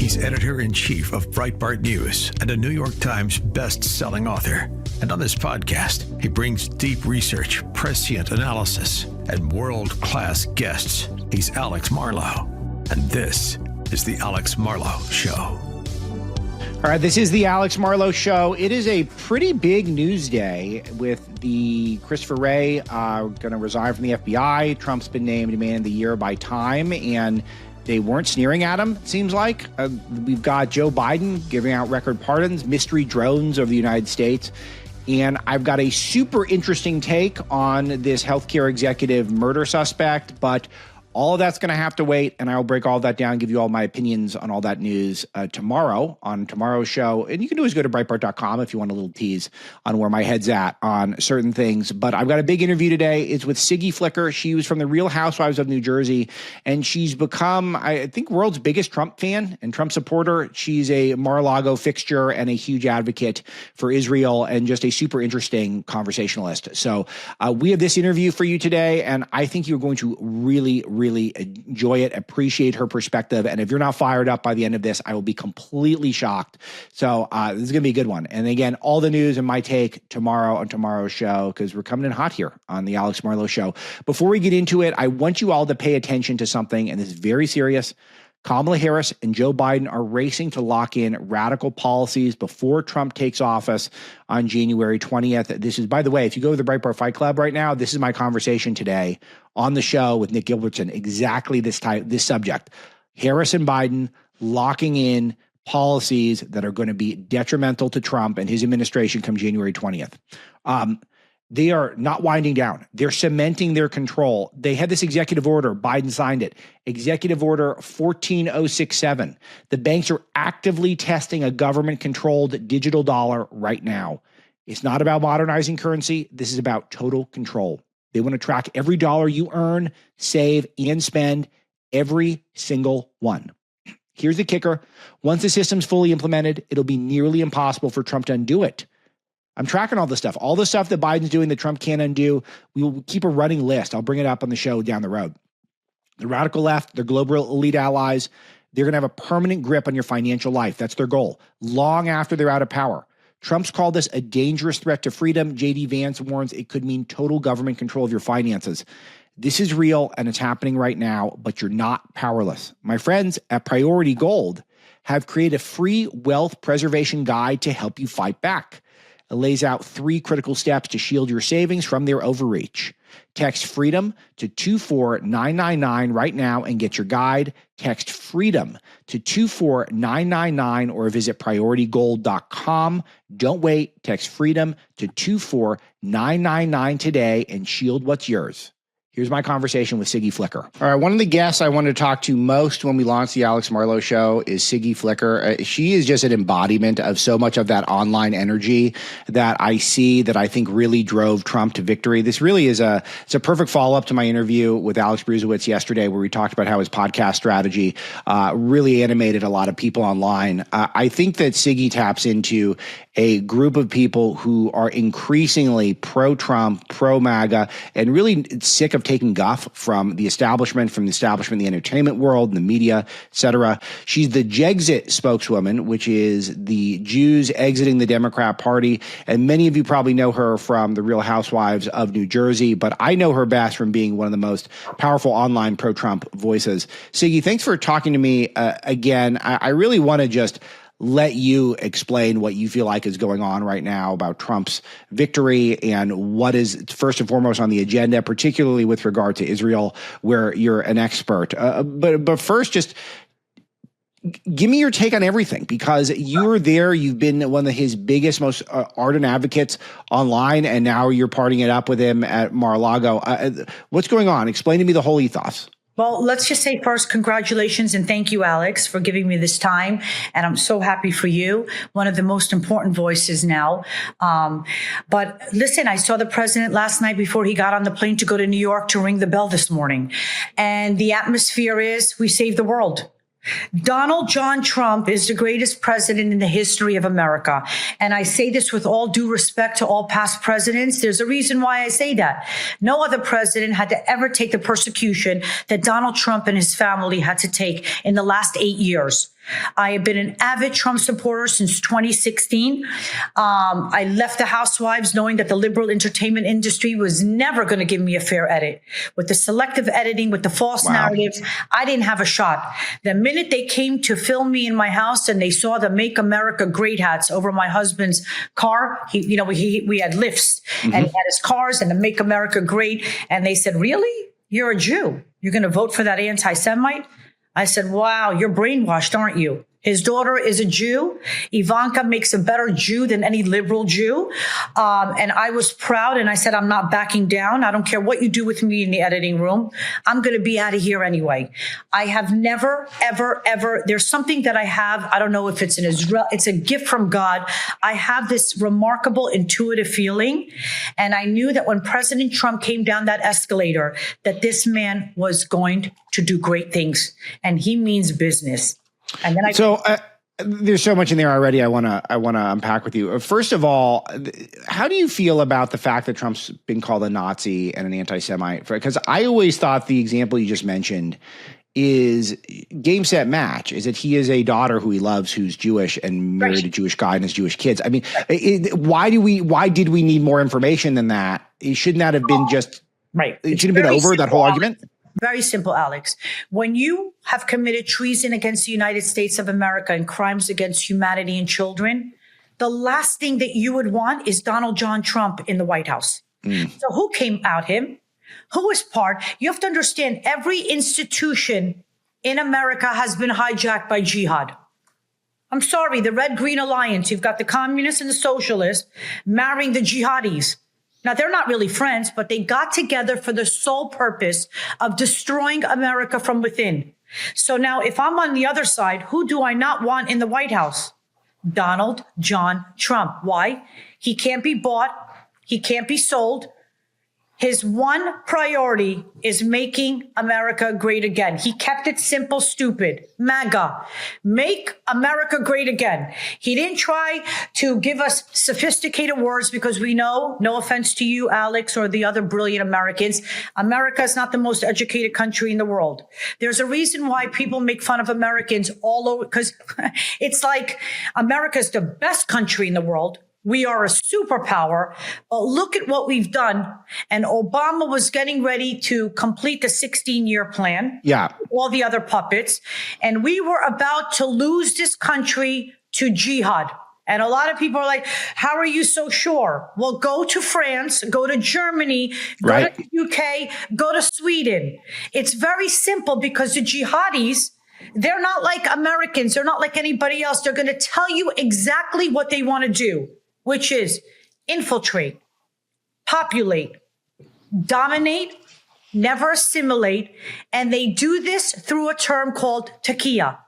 He's editor-in-chief of Breitbart News and a New York Times best-selling author. And on this podcast, he brings deep research, prescient analysis, and world-class guests. He's Alex Marlow, and this is The Alex Marlow Show. All right, this is The Alex Marlow Show. It is a pretty big news day with the Christopher Wray going to resign from the FBI. Trump's been named Man of the Year by Time, and they weren't sneering at him, it seems like. We've got Joe Biden giving out record pardons, mystery drones over the United States. And I've got a super interesting take on this healthcare executive murder suspect, but all of that's going to have to wait, and I'll break all of that down, give you all my opinions on all that news tomorrow on tomorrow's show. And you can always go to Breitbart.com if you want a little tease on where my head's at on certain things. But I've got a big interview today. It's with Siggy Flicker. She was from the Real Housewives of New Jersey, and she's become, I think, world's biggest Trump fan and Trump supporter. She's a Mar-a-Lago fixture and a huge advocate for Israel and just a super interesting conversationalist. So we have this interview for you today, and I think you're going to really enjoy it, appreciate her perspective. And if you're not fired up by the end of this, I will be completely shocked. So this is going to be a good one. And again, all the news and my take tomorrow on tomorrow's show, because we're coming in hot here on the Alex Marlow Show. Before we get into it, I want you all to pay attention to something, and this is very serious. Kamala Harris and Joe Biden are racing to lock in radical policies before Trump takes office on January 20th. This is, by the way, if you go to the Breitbart Fight Club right now, this is my conversation today on the show with Nick Gilbertson, exactly this subject. Harris and Biden locking in policies that are going to be detrimental to Trump and his administration come January 20th. They are not winding down. They're cementing their control. They had this executive order. Biden signed it. Executive Order 14067. The banks are actively testing a government-controlled digital dollar right now. It's not about modernizing currency. This is about total control. They want to track every dollar you earn, save, and spend, every single one. Here's the kicker. Once the system's fully implemented, it'll be nearly impossible for Trump to undo it. I'm tracking all the stuff that Biden's doing that Trump can't undo. We will keep a running list. I'll bring it up on the show down the road. The radical left, their global elite allies, they're going to have a permanent grip on your financial life. That's their goal, long after they're out of power. Trump's called this a dangerous threat to freedom. J.D. Vance warns it could mean total government control of your finances. This is real, and it's happening right now, but you're not powerless. My friends at Priority Gold have created a free wealth preservation guide to help you fight back. It lays out 3 critical steps to shield your savings from their overreach. Text FREEDOM to 24999 right now and get your guide. Text FREEDOM to 24999 or visit PriorityGold.com. Don't wait. Text FREEDOM to 24999 today and shield what's yours. Here's my conversation with Siggy Flicker. All right, one of the guests I wanted to talk to most when we launched the Alex Marlow Show is Siggy Flicker. She is just an embodiment of so much of that online energy that I see that I think really drove Trump to victory. This really is it's a perfect follow-up to my interview with Alex Bruzewitz yesterday, where we talked about how his podcast strategy really animated a lot of people online. I think that Siggy taps into a group of people who are increasingly pro-Trump, pro-MAGA, and really sick of taking guff from the establishment, in the entertainment world, in the media, et cetera. She's the Jexit spokeswoman, which is the Jews exiting the Democrat Party. And many of you probably know her from the Real Housewives of New Jersey, but I know her best from being one of the most powerful online pro-Trump voices. Siggy, thanks for talking to me again. I really want to just let you explain what you feel like is going on right now about Trump's victory and what is first and foremost on the agenda, particularly with regard to Israel, where you're an expert. But first, just give me your take on everything, because you were there. You've been one of his biggest, most ardent advocates online, and now you're partying it up with him at Mar-a-Lago. What's going on? Explain to me the whole ethos. Well, let's just say first, congratulations and thank you, Alex, for giving me this time. And I'm so happy for you, one of the most important voices now. But listen, I saw the president last night before he got on the plane to go to New York to ring the bell this morning. And the atmosphere is we save the world. Donald John Trump is the greatest president in the history of America. And I say this with all due respect to all past presidents. There's a reason why I say that. No other president had to ever take the persecution that Donald Trump and his family had to take in the last 8 years. I have been an avid Trump supporter since 2016. I left the Housewives knowing that the liberal entertainment industry was never going to give me a fair edit. With the selective editing, with the false narratives, I didn't have a shot. The minute they came to film me in my house and they saw the Make America Great hats over my husband's car, we had lifts and he had his cars and the Make America Great. And they said, really? You're a Jew. You're going to vote for that anti-Semite? I said, wow, you're brainwashed, aren't you? His daughter is a Jew. Ivanka makes a better Jew than any liberal Jew. And I was proud. And I said, I'm not backing down. I don't care what you do with me in the editing room. I'm going to be out of here anyway. I have never, ever, ever. There's something that I have. I don't know if it's an Israel. It's a gift from God. I have this remarkable intuitive feeling. And I knew that when President Trump came down that escalator, that this man was going to do great things. And he means business. And then there's so much in there already I want to unpack with you. First of all, how do you feel about the fact that Trump's been called a Nazi and an anti-Semite? Because I always thought the example you just mentioned is game, set, match, is that he is a daughter who he loves who's Jewish and married a Jewish guy and has Jewish kids. I mean, why did we need more information than that? Shouldn't that have been just right? It should have been over, that whole argument? Very simple, Alex. When you have committed treason against the United States of America and crimes against humanity and children, the last thing that you would want is Donald John Trump in the White House. So who came out him? Who was part? You have to understand, every institution in America has been hijacked by jihad. I'm sorry, the Red-Green Alliance, you've got the communists and the socialists marrying the jihadis. Now, they're not really friends, but they got together for the sole purpose of destroying America from within. So now if I'm on the other side, who do I not want in the White House? Donald John Trump. Why? He can't be bought. He can't be sold. His one priority is making America great again. He kept it simple, stupid. MAGA. Make America great again. He didn't try to give us sophisticated words because we know, no offense to you, Alex, or the other brilliant Americans, America is not the most educated country in the world. There's a reason why people make fun of Americans all over, because it's like America is the best country in the world. We are a superpower. But look at what we've done. And Obama was getting ready to complete the 16-year plan. Yeah. All the other puppets. And we were about to lose this country to jihad. And a lot of people are like, how are you so sure? Well, go to France, go to Germany, go to the UK, go to Sweden. It's very simple because the jihadis, they're not like Americans. They're not like anybody else. They're going to tell you exactly what they want to do, which is infiltrate, populate, dominate, never assimilate. And they do this through a term called taqiyya.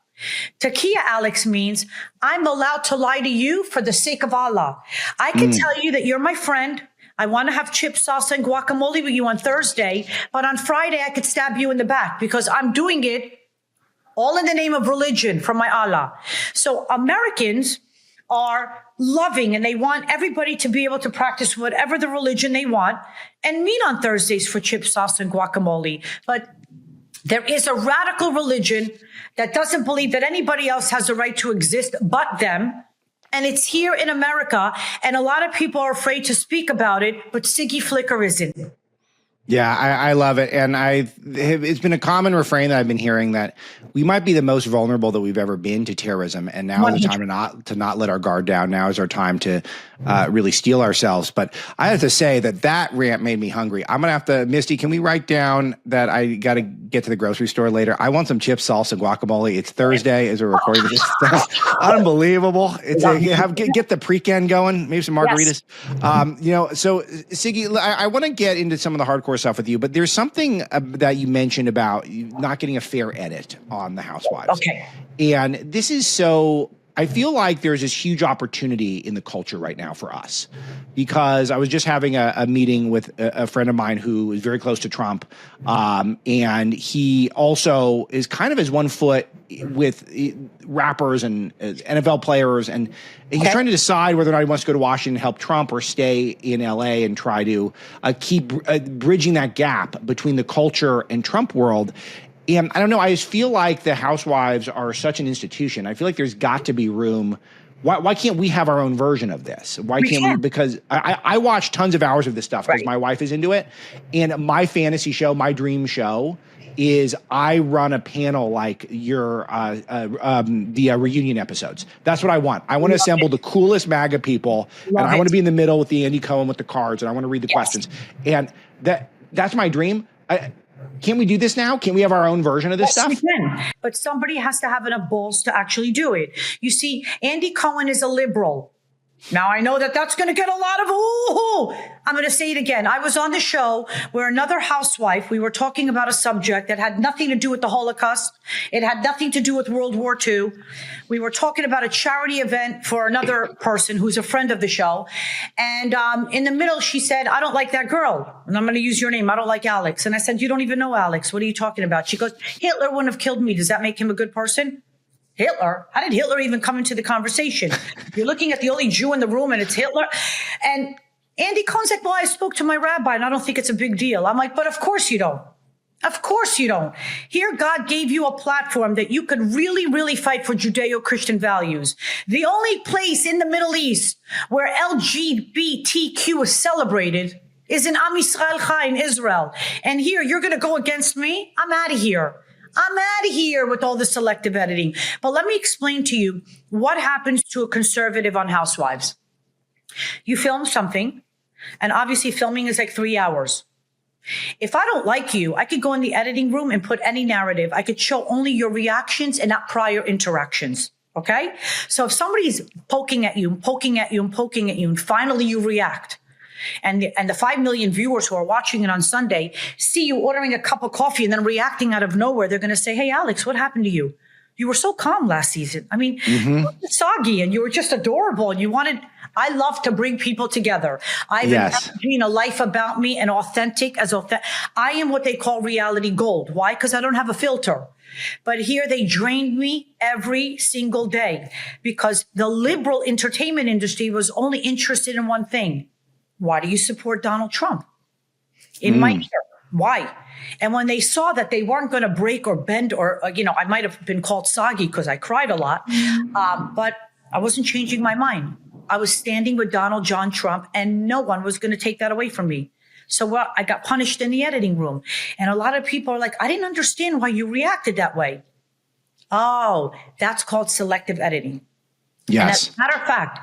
Taqiyya, Alex, means I'm allowed to lie to you for the sake of Allah. I can tell you that you're my friend. I want to have chips, salsa, and guacamole with you on Thursday. But on Friday, I could stab you in the back because I'm doing it all in the name of religion from my Allah. So Americans are loving and they want everybody to be able to practice whatever the religion they want and meet on Thursdays for chips, salsa, and guacamole. But there is a radical religion that doesn't believe that anybody else has a right to exist but them. And it's here in America. And a lot of people are afraid to speak about it, but Siggy Flicker isn't. Yeah, I love it. And it's been a common refrain that I've been hearing that we might be the most vulnerable that we've ever been to terrorism. And now is the time to not let our guard down. Now is our time to really steel ourselves. But I have to say that rant made me hungry. I'm going to have to, Misty, can we write down that I got to get to the grocery store later? I want some chips, salsa, guacamole. It's Thursday as we're recording this stuff. Unbelievable. It's get the pre-can going, maybe some margaritas. Yes. So Siggy, I want to get into some of the hardcore stuff with you, but there's something that you mentioned about not getting a fair edit on the Housewives. Okay. And this is I feel like there's this huge opportunity in the culture right now for us because I was just having a meeting with a friend of mine who is very close to Trump. And he also is kind of his one foot with rappers and NFL players. And he's trying to decide whether or not he wants to go to Washington and help Trump or stay in LA and try to keep bridging that gap between the culture and Trump world. And I don't know, I just feel like the housewives are such an institution. I feel like there's got to be room. Why can't we have our own version of this? Why can't we? Because I watch tons of hours of this stuff because my wife is into it. And my fantasy show, my dream show, is I run a panel like the reunion episodes. That's what I want. I want to assemble the coolest MAGA people, and I want to be in the middle with the Andy Cohen with the cards, and I want to read the questions. And that's my dream. Can't we do this now? Can we have our own version of this stuff? We can. But somebody has to have enough balls to actually do it. You see, Andy Cohen is a liberal. Now, I know that that's going to get a lot of, ooh, I'm going to say it again. I was on the show where another housewife, we were talking about a subject that had nothing to do with the Holocaust. It had nothing to do with World War II. We were talking about a charity event for another person who's a friend of the show. And in the middle, she said, I don't like that girl. And I'm going to use your name. I don't like Alex. And I said, you don't even know Alex. What are you talking about? She goes, Hitler wouldn't have killed me. Does that make him a good person? Hitler? How did Hitler even come into the conversation? You're looking at the only Jew in the room and it's Hitler. And Andy Cohen's like, well, I spoke to my rabbi and I don't think it's a big deal. I'm like, but of course you don't. Of course you don't. Here, God gave you a platform that you could really, really fight for Judeo-Christian values. The only place in the Middle East where LGBTQ is celebrated is in Am Yisrael Chai in Israel. And here, you're going to go against me? I'm out of here. I'm out of here with all the selective editing. But let me explain to you what happens to a conservative on Housewives. You film something, and obviously filming is like 3 hours. If I don't like you, I could go in the editing room and put any narrative. I could show only your reactions and not prior interactions. Okay? So if somebody's poking at you, and poking at you, and poking at you, and finally you react, and the 5 million viewers who are watching it on Sunday see you ordering a cup of coffee and then reacting out of nowhere, they're going to say, hey, Alex, what happened to you? You were so calm last season. I mean, you were soggy and you were just adorable. And I love to bring people together. I've imagined a life about me and authentic. I am what they call reality gold. Why? Because I don't have a filter. But here they drained me every single day because the liberal entertainment industry was only interested in one thing. Why do you support Donald Trump? In my ear. Why? And when they saw that they weren't going to break or bend or, I might have been called soggy because I cried a lot, but I wasn't changing my mind. I was standing with Donald John Trump and no one was going to take that away from me. So I got punished in the editing room. And a lot of people are like, I didn't understand why you reacted that way. Oh, that's called selective editing. Yes. And as a matter of fact,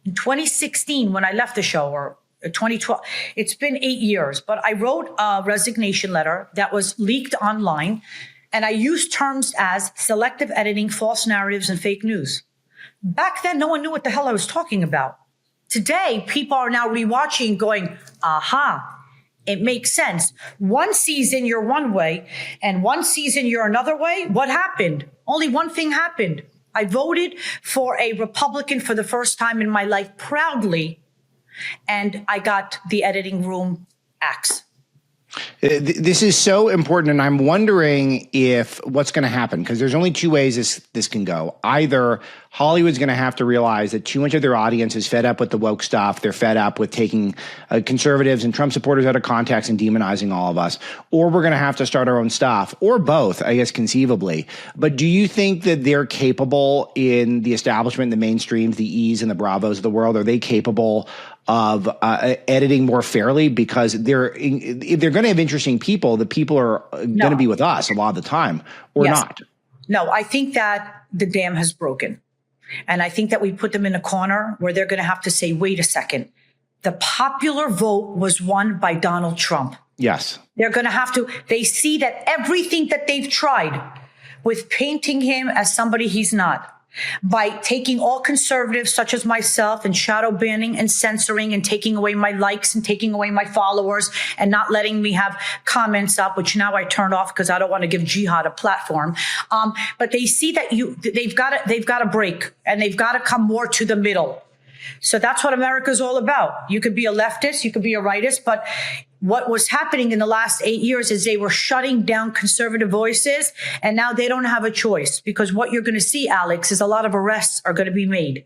in 2016, when I left the show, or 2012, it's been 8 years, but I wrote a resignation letter that was leaked online, and I used terms as selective editing, false narratives, and fake news. Back then, no one knew what the hell I was talking about. Today, people are now rewatching going, aha, it makes sense. One season you're one way, and one season you're another way. What happened? Only one thing happened. I voted for a Republican for the first time in my life proudly, and I got the editing room axe. This is so important, and I'm wondering if what's going to happen, because there's only two ways this can go. Either Hollywood's going to have to realize that too much of their audience is fed up with the woke stuff. They're fed up with taking conservatives and Trump supporters out of context and demonizing all of us. Or we're going to have to start our own stuff, or both, I guess, conceivably. But do you think that they're capable in the establishment, the mainstreams, the E's and the Bravos of the world? Are they capable of editing more fairly? Because if they're going to have interesting people, the people are going to be with us a lot of the time, or not. No, I think that the dam has broken. And I think that we put them in a corner where they're going to have to say, wait a second. The popular vote was won by Donald Trump. Yes. They're going to have to, they see that everything that they've tried with painting him as somebody he's not, by taking all conservatives such as myself and shadow banning and censoring and taking away my likes and taking away my followers and not letting me have comments up, which now I turned off because I don't want to give jihad a platform. But they see that they've got to break, and they've got to come more to the middle. So that's what America's all about. You could be a leftist, you could be a rightist, but what was happening in the last 8 years is they were shutting down conservative voices, and now they don't have a choice, because what you're going to see, Alex, is a lot of arrests are going to be made.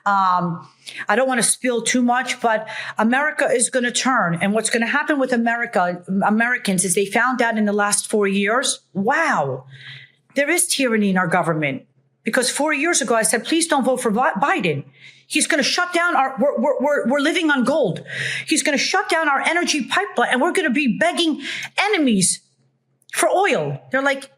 I don't want to spill too much, but America is going to turn. And what's going to happen with Americans is they found out in the last 4 years, wow, there is tyranny in our government. Because 4 years ago, I said, please don't vote for Biden. He's going to shut down we're living on gold. He's going to shut down our energy pipeline, and we're going to be begging enemies for oil. They're like,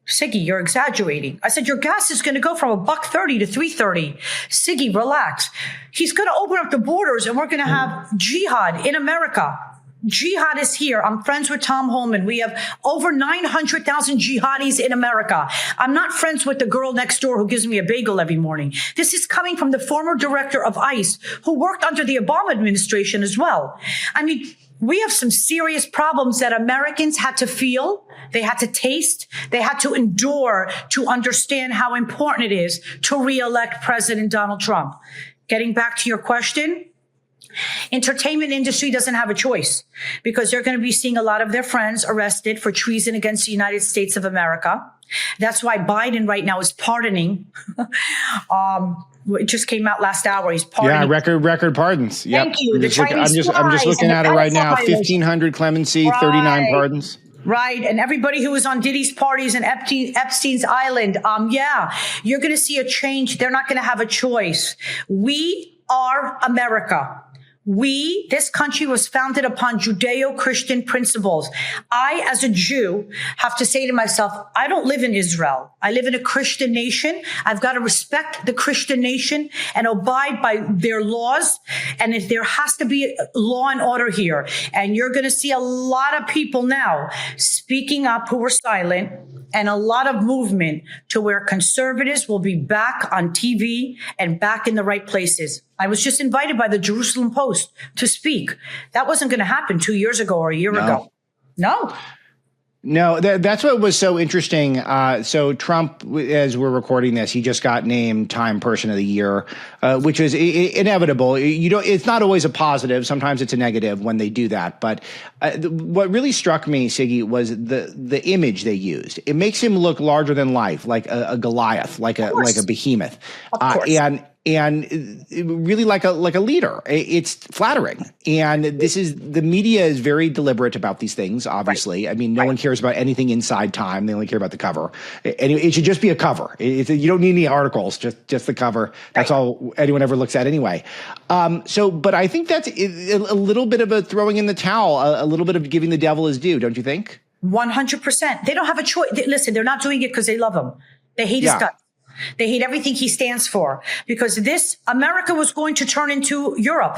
Siggy, you're exaggerating. I said, your gas is going to go from $1.30 to $3.30. Siggy, relax. He's going to open up the borders, and we're going to have jihad in America. Jihad is here. I'm friends with Tom Holman. We have over 900,000 jihadis in America. I'm not friends with the girl next door who gives me a bagel every morning. This is coming from the former director of ICE, who worked under the Obama administration as well. I mean, we have some serious problems that Americans had to feel, they had to taste, they had to endure to understand how important it is to re-elect President Donald Trump. Getting back to your question, entertainment industry doesn't have a choice because they're going to be seeing a lot of their friends arrested for treason against the United States of America. That's why Biden right now is pardoning. It just came out last hour. He's pardoning. Yeah, record pardons. Yep. Thank you. I'm just looking at it right now. 1,500 clemency, 39 pardons. Right. And everybody who was on Diddy's parties and Epstein's Island. Yeah, you're going to see a change. They're not going to have a choice. We are America. This country was founded upon Judeo-Christian principles. I, as a Jew, have to say to myself, I don't live in Israel. I live in a Christian nation. I've got to respect the Christian nation and abide by their laws. And if there has to be law and order here, and you're going to see a lot of people now speaking up who were silent, and a lot of movement to where conservatives will be back on TV and back in the right places. I was just invited by the Jerusalem Post to speak. That wasn't going to happen 2 years ago or a year ago. No, that's what was so interesting. So Trump, as we're recording this, he just got named Time Person of the Year, which is inevitable. It's not always a positive. Sometimes it's a negative when they do that. But what really struck me, Siggy, was the image they used. It makes him look larger than life, like a Goliath, like a behemoth, and really like a leader. It's flattering. And the media is very deliberate about these things, obviously. Right. I mean, no one cares about anything inside Time. They only care about the cover. And it should just be a cover. You don't need any articles, just the cover. That's all anyone ever looks at anyway. But I think that's a little bit of a throwing in the towel, a little bit of giving the devil his due, don't you think? 100%. They don't have a choice. Listen, they're not doing it because they love him. They hate his guts. They hate everything he stands for, because America was going to turn into Europe.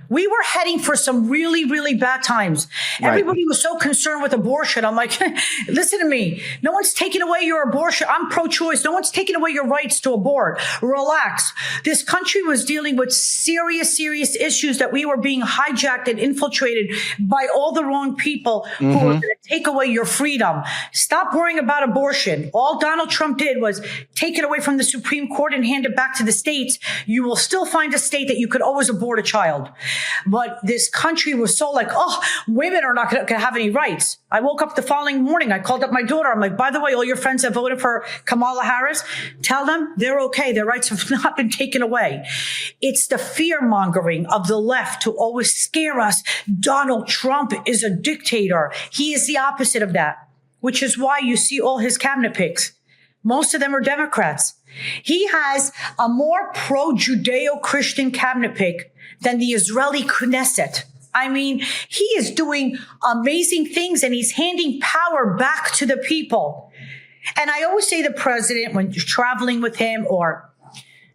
We were heading for some really, really bad times. Right. Everybody was so concerned with abortion. I'm like, listen to me. No one's taking away your abortion. I'm pro-choice. No one's taking away your rights to abort. Relax. This country was dealing with serious, serious issues that we were being hijacked and infiltrated by all the wrong people who were going to take away your freedom. Stop worrying about abortion. All Donald Trump did was take it away from the Supreme Court and hand it back to the states. You will still find a state that you could always abort a child. But this country was so like, oh, women are not going to have any rights. I woke up the following morning. I called up my daughter. I'm like, by the way, all your friends that voted for Kamala Harris, tell them they're okay. Their rights have not been taken away. It's the fear mongering of the left to always scare us. Donald Trump is a dictator. He is the opposite of that, which is why you see all his cabinet picks. Most of them are Democrats. He has a more pro-Judeo-Christian cabinet pick than the Israeli Knesset. I mean, he is doing amazing things, and he's handing power back to the people. And I always say the president, when you're traveling with him or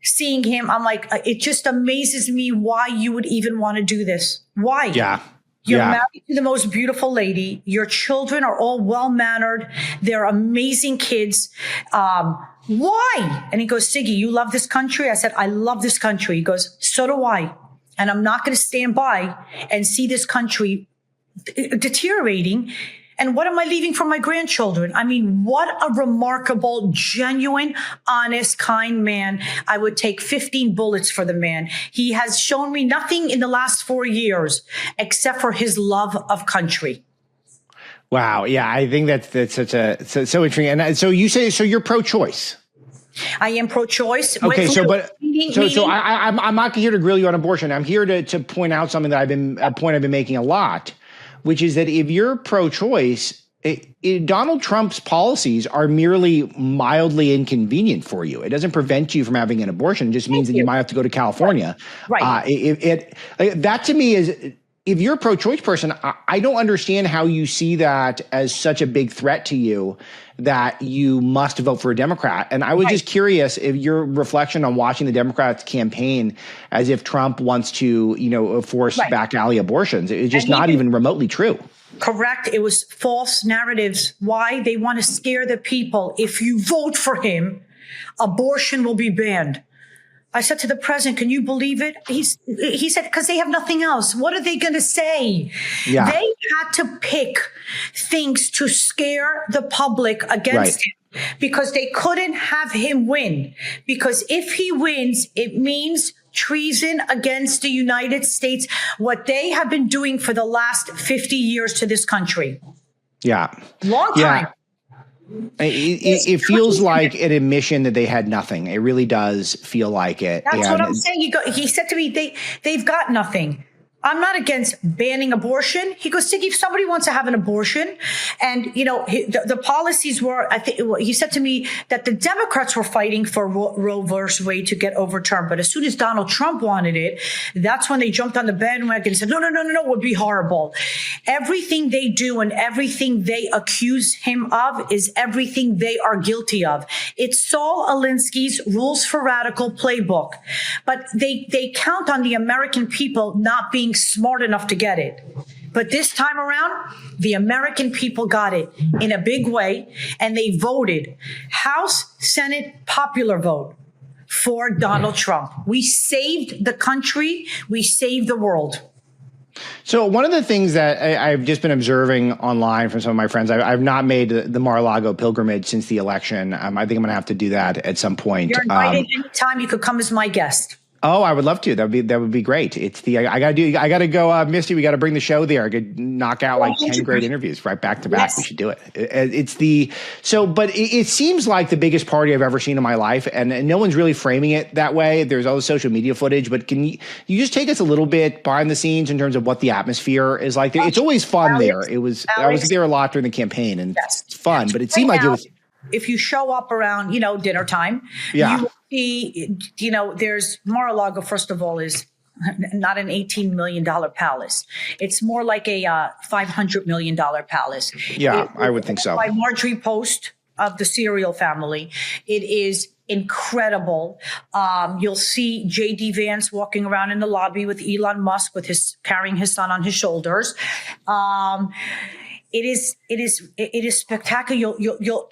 seeing him, I'm like, it just amazes me why you would even want to do this. Why? Yeah. You're married to the most beautiful lady. Your children are all well-mannered. They're amazing kids. Why? And he goes, Siggy, you love this country? I said, I love this country. He goes, so do I. And I'm not going to stand by and see this country deteriorating. And what am I leaving for my grandchildren? I mean, what a remarkable, genuine, honest, kind man. I would take 15 bullets for the man. He has shown me nothing in the last 4 years except for his love of country. Wow. Yeah, I think that's so interesting. And so you say, so you're pro-choice. I am pro-choice. Okay, I'm not here to grill you on abortion. I'm here to point out something that I've been making a lot, which is that if you're pro-choice, Donald Trump's policies are merely mildly inconvenient for you. It doesn't prevent you from having an abortion. It just means that you might have to go to California. Right. That to me is, if you're a pro-choice person, I don't understand how you see that as such a big threat to you that you must vote for a Democrat. And I was just curious if your reflection on watching the Democrats campaign as if Trump wants to, force back alley abortions. It's just not even remotely true. Correct. It was false narratives. Why? They want to scare the people. If you vote for him, abortion will be banned. I said to the president, can you believe it? He said, because they have nothing else. What are they going to say? Yeah. They had to pick things to scare the public against him because they couldn't have him win. Because if he wins, it means treason against the United States, what they have been doing for the last 50 years to this country. Yeah. Long time. It feels like an admission that they had nothing. It really does feel like it. That's what I'm saying. He said to me, they've got nothing. I'm not against banning abortion. He goes, Siggy, if somebody wants to have an abortion, and the policies were, I think he said to me that the Democrats were fighting for Roe versus Wade to get overturned, but as soon as Donald Trump wanted it, that's when they jumped on the bandwagon and said, no, it would be horrible. Everything they do and everything they accuse him of is everything they are guilty of. It's Saul Alinsky's Rules for Radical playbook, but they count on the American people not being smart enough to get it. But this time around, the American people got it in a big way, and they voted House, Senate, popular vote for Donald Trump. We saved the country. We saved the world. So one of the things that I've just been observing online from some of my friends, I've not made the Mar-a-Lago pilgrimage since the election. I think I'm going to have to do that at some point. You're invited anytime. You could come as my guest. Oh, I would love to. That would be great. It's I gotta go, Misty. We got to bring the show there. I could knock out like 10 great interviews right back to back. Yes. We should do it. But it seems like the biggest party I've ever seen in my life, and no one's really framing it that way. There's all the social media footage, but can you just take us a little bit behind the scenes in terms of what the atmosphere is like? It's always fun there. I was there a lot during the campaign, and it's fun. But it seemed like it was. If you show up around, dinner time, you will see, there's Mar-a-Lago, first of all, is not an $18 million palace. It's more like a $500 million palace. Yeah, I would think so. By Marjorie Post of the Serial family. It is incredible. You'll see J.D. Vance walking around in the lobby with Elon Musk carrying his son on his shoulders. It is spectacular.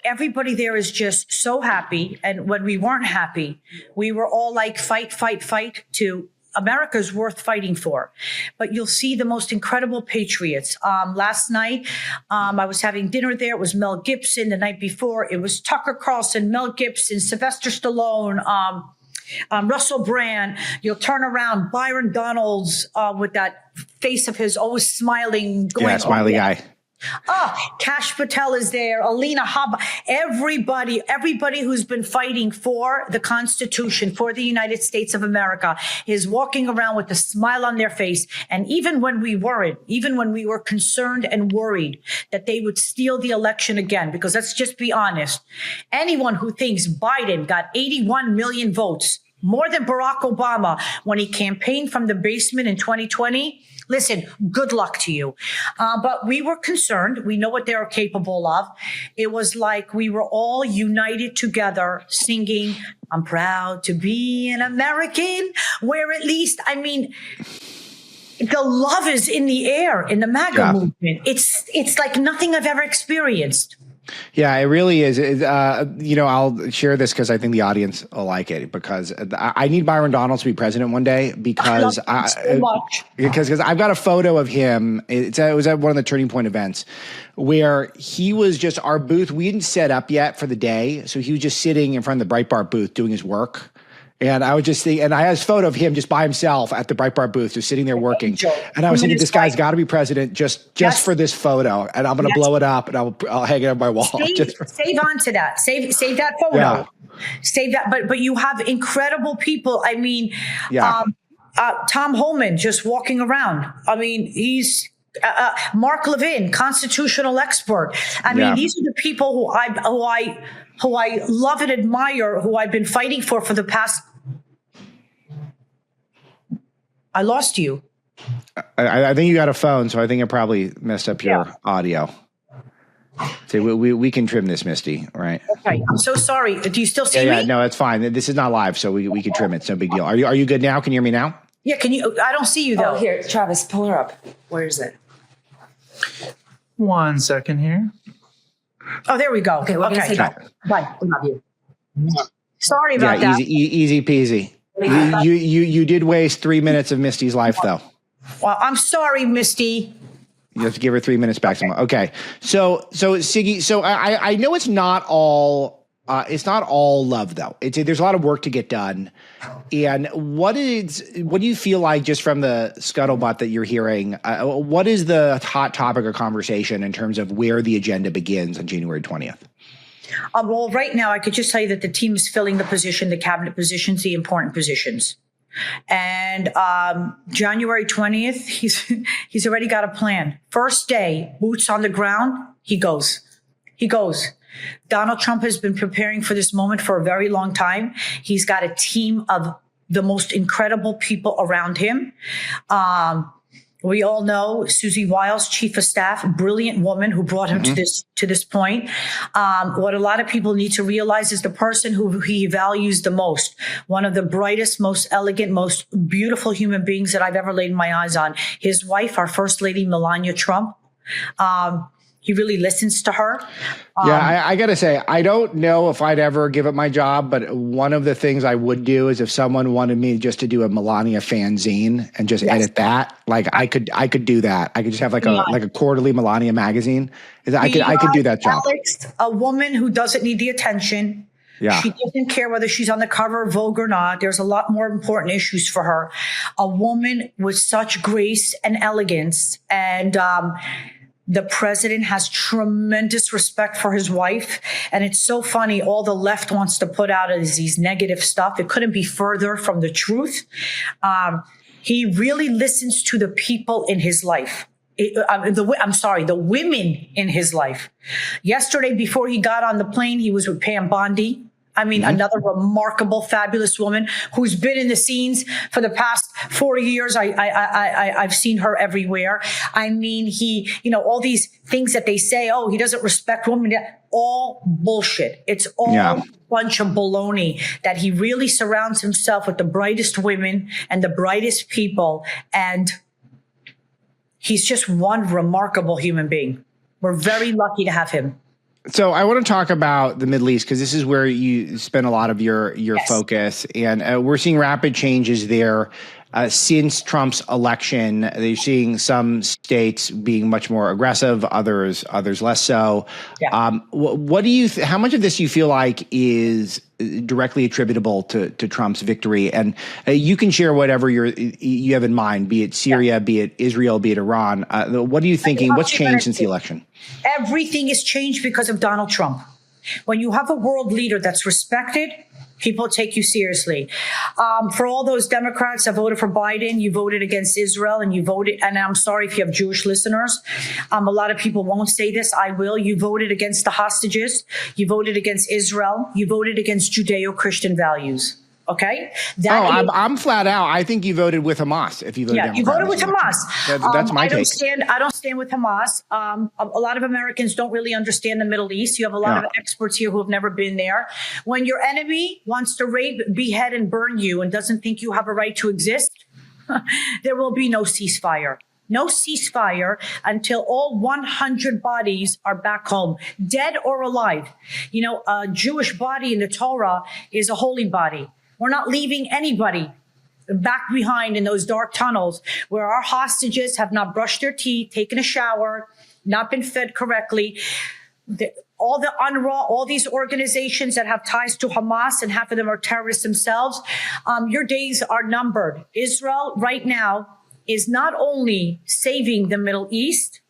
Everybody there is just so happy. And when we weren't happy, we were all like, fight, fight, fight to America's worth fighting for. But you'll see the most incredible patriots. Last night, I was having dinner there. It was Mel Gibson. The night before, it was Tucker Carlson, Mel Gibson, Sylvester Stallone, Russell Brand. You'll turn around, Byron Donalds with that face of his, always smiling. Smiley guy. Kash Patel is there, Alina Habba, everybody who's been fighting for the Constitution, for the United States of America is walking around with a smile on their face. And even when we were concerned and worried that they would steal the election again, because let's just be honest, anyone who thinks Biden got 81 million votes, more than Barack Obama when he campaigned from the basement in 2020, listen, good luck to you. But we were concerned. We know what they are capable of. It was like we were all united together singing, I'm proud to be an American, where at least, the love is in the air in the MAGA movement. It's like nothing I've ever experienced. Yeah, it really is. I'll share this because I think the audience will like it, because I need Byron Donalds to be president one day, because because I've got a photo of him. It was at one of the Turning Point events where he was just our booth. We didn't set up yet for the day, so he was just sitting in front of the Breitbart booth doing his work. And I was just thinking, and I had this photo of him just by himself at the Breitbart booth, just sitting there working. And I was thinking, this guy's got to be president just for this photo. And I'm going to blow it up and I'll hang it on my wall. Save on to that. Save that photo. Yeah. Save that. But you have incredible people. I mean, Tom Homan just walking around. I mean, he's Mark Levin, constitutional expert. I mean, these are the people who I love and admire, who I've been fighting for the past. I lost you. I think you got a phone, so I think it probably messed up your audio. So we can trim this, Misty, right? Okay, I'm so sorry. Do you still see me? Yeah, no, it's fine. This is not live, so we can trim it. It's no big deal. Are you good now? Can you hear me now? Yeah, can you? I don't see you though. Oh, here, Travis, pull her up. Where is it? 1 second here. Oh, there we go. Okay, we're gonna say bye. Bye. We love you. Sorry about that. Easy peasy. You did waste 3 minutes of Misty's life, though. Well, I'm sorry, Misty. You have to give her 3 minutes back. Okay. So Siggy, so I know it's not all love though. There's a lot of work to get done. And what do you feel like, just from the scuttlebutt that you're hearing, what is the hot topic of conversation in terms of where the agenda begins on January 20th? Well, right now, I could just tell you that the team is filling the cabinet positions, the important positions. And January 20th, he's already got a plan. First day, boots on the ground, he goes. Donald Trump has been preparing for this moment for a very long time. He's got a team of the most incredible people around him. We all know Susie Wiles, chief of staff, brilliant woman who brought him to this point. What a lot of people need to realize is the person who he values the most, one of the brightest, most elegant, most beautiful human beings that I've ever laid my eyes on. His wife, our First Lady, Melania Trump. He really listens to her. I got to say, I don't know if I'd ever give it my job, but one of the things I would do is if someone wanted me just to do a Melania fanzine and just edit that, like I could do that. I could just have like a quarterly Melania magazine. I could do that job. Alex, a woman who doesn't need the attention. Yeah. She doesn't care whether she's on the cover of Vogue or not. There's a lot more important issues for her. A woman with such grace and elegance, and the president has tremendous respect for his wife. And it's so funny. All the left wants to put out is these negative stuff. It couldn't be further from the truth. He really listens to the people in his life. The women in his life. Yesterday, before he got on the plane, he was with Pam Bondi. I mean, another remarkable, fabulous woman who's been in the scenes for the past 40 years. I've seen her everywhere. I mean, all these things that they say, he doesn't respect women, all bullshit. It's all a bunch of baloney, that he really surrounds himself with the brightest women and the brightest people. And he's just one remarkable human being. We're very lucky to have him. So I want to talk about the Middle East, because this is where you spend a lot of your focus, and we're seeing rapid changes there since Trump's election. They're seeing some states being much more aggressive, others less so. Yeah. What do you? How much of this do you feel like is directly attributable to Trump's victory? And you can share whatever you have in mind, be it Syria, be it Israel, be it Iran. What are you thinking? What's changed since the election? Everything has changed because of Donald Trump. When you have a world leader that's respected, people take you seriously. For all those Democrats that voted for Biden, you voted against Israel, and I'm sorry if you have Jewish listeners. A lot of people won't say this. I will. You voted against the hostages. You voted against Israel. You voted against Judeo-Christian values. Okay? I'm flat out. I think you voted with Hamas. If you voted, you voted with Hamas. That's my take. I don't stand with Hamas. A lot of Americans don't really understand the Middle East. You have a lot of experts here who have never been there. When your enemy wants to rape, behead, and burn you, and doesn't think you have a right to exist, there will be no ceasefire. No ceasefire until all 100 bodies are back home, dead or alive. A Jewish body in the Torah is a holy body. We're not leaving anybody back behind in those dark tunnels where our hostages have not brushed their teeth, taken a shower, not been fed correctly. all the UNRWA, all these organizations that have ties to Hamas, and half of them are terrorists themselves, your days are numbered. Israel right now is not only saving the Middle East,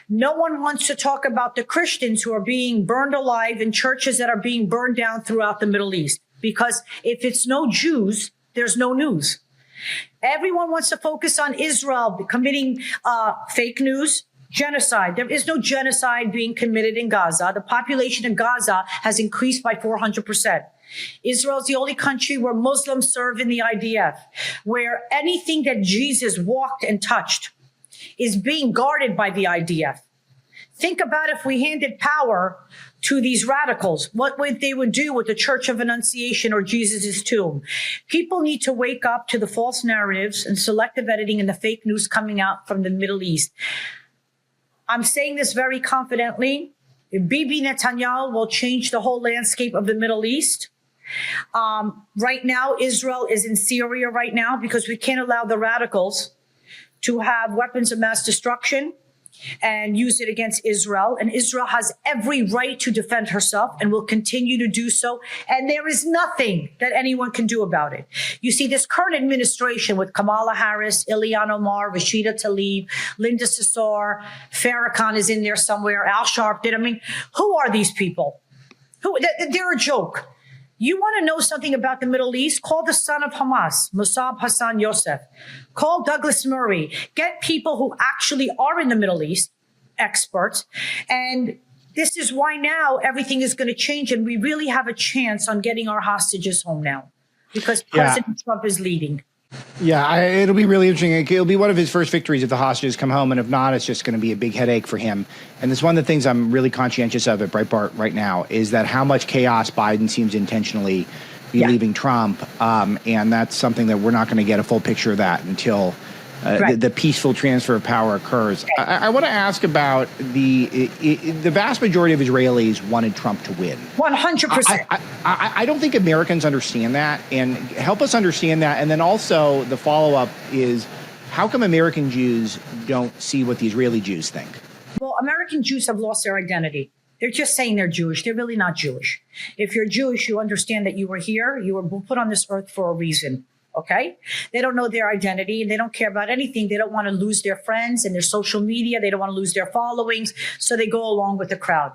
no one wants to talk about the Christians who are being burned alive in churches that are being burned down throughout the Middle East. Because if it's no Jews, there's no news. Everyone wants to focus on Israel committing fake news, genocide. There is no genocide being committed in Gaza. The population in Gaza has increased by 400%. Israel is the only country where Muslims serve in the IDF, where anything that Jesus walked and touched is being guarded by the IDF. Think about if we handed power to these radicals, what they would do with the Church of Annunciation or Jesus' tomb. People need to wake up to the false narratives and selective editing and the fake news coming out from the Middle East. I'm saying this very confidently. Bibi Netanyahu will change the whole landscape of the Middle East. Right now, Israel is in Syria right now because we can't allow the radicals to have weapons of mass destruction and use it against Israel. And Israel has every right to defend herself and will continue to do so. And there is nothing that anyone can do about it. You see, this current administration with Kamala Harris, Ilhan Omar, Rashida Tlaib, Linda Sarsour, Farrakhan is in there somewhere, Al Sharpton. I mean, who are these people? They're a joke. You want to know something about the Middle East? Call the son of Hamas, Mossab Hassan Youssef. Call Douglas Murray. Get people who actually are in the Middle East, experts. And this is why now everything is going to change. And we really have a chance on getting our hostages home now because President Trump is leading. Yeah, it'll be really interesting. It'll be one of his first victories if the hostages come home. And if not, it's just going to be a big headache for him. And it's one of the things I'm really conscientious of at Breitbart right now is that how much chaos Biden seems intentionally be leaving Trump. And that's something that we're not going to get a full picture of that until the peaceful transfer of power occurs. I want to ask about the vast majority of Israelis wanted Trump to win. 100%. I don't think Americans understand that, and help us understand that. And then also the follow-up is, how come American Jews don't see what the Israeli Jews think? Well, American Jews have lost their identity. They're just saying they're Jewish. They're really not Jewish. If you're Jewish, you understand that you were here. You were put on this earth for a reason. Okay? They don't know their identity and they don't care about anything. They don't want to lose their friends and their social media. They don't want to lose their followings. So they go along with the crowd.